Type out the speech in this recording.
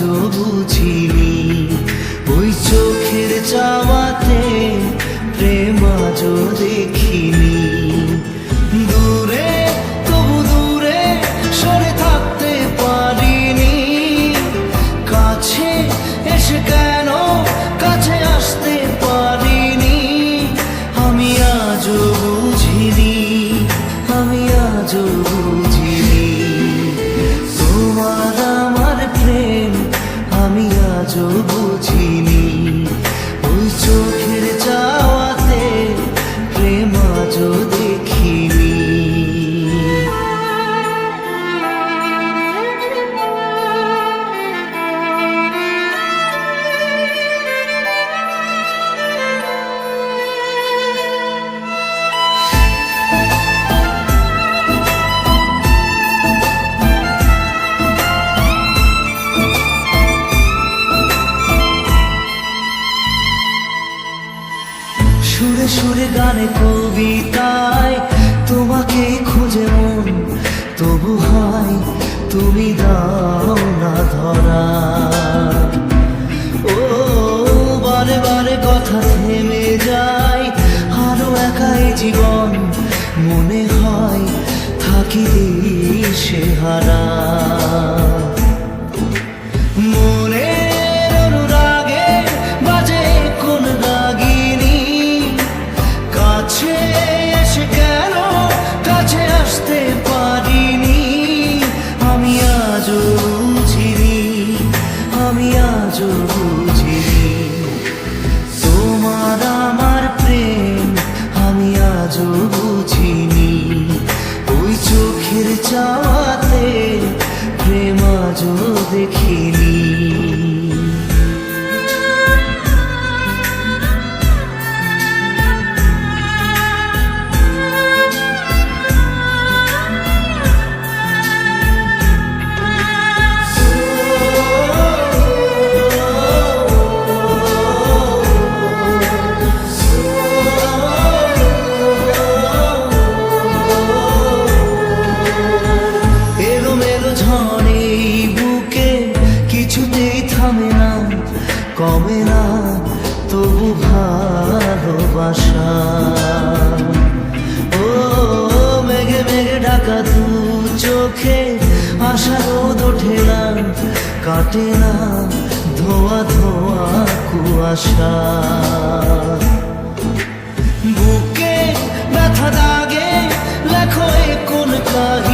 আজও বুঝিনি, ওই চোখের চাওয়াতে প্রেম আজও দেখিনি। দূরে তবু দূরে সরে থাকতে পারিনি, কাছে এসে কেন কাছে আসতে পারিনি। আমি আজও বুঝিনি, আমি আজও বুঝিনি, তোমার আমার প্রেম আমি আজও বুঝিনি। ওই চোখের চাওয়াতে প্রেম আজও দেখিনি। সুরে সুরে গানে কবিতায় তোমাকে খুঁজে মন, তবু হয় তুমি দাও না ধরা। ও বারে বারে কথা থেমে যায়, আরো একাই জীবন মনে হয় থাকি দিশে হারা। মনের অনুরাগে বাজে কোন রাগিনী, কাছে এসে কেন কাছে আসতে পারিনি। আমি আজও বুঝিনি, আমি আজও বুঝিনি, তোমার আমার প্রেম আমি আজও বুঝিনি। ওই চোখের চাওয়াতে প্রেম আজও দেখিনি। ঝড়ে বুকে কিছুতেই থামে না, কমে না তবু ভালোবাসা। ও মেঘে মেঘে ঢাকা দু চোখে আশা রোদ ওঠে না, কাটে না ধোয়া ধোয়া কুয়াশা। বুকে ব্যথা দাগে লেখো কোন কাহিনী,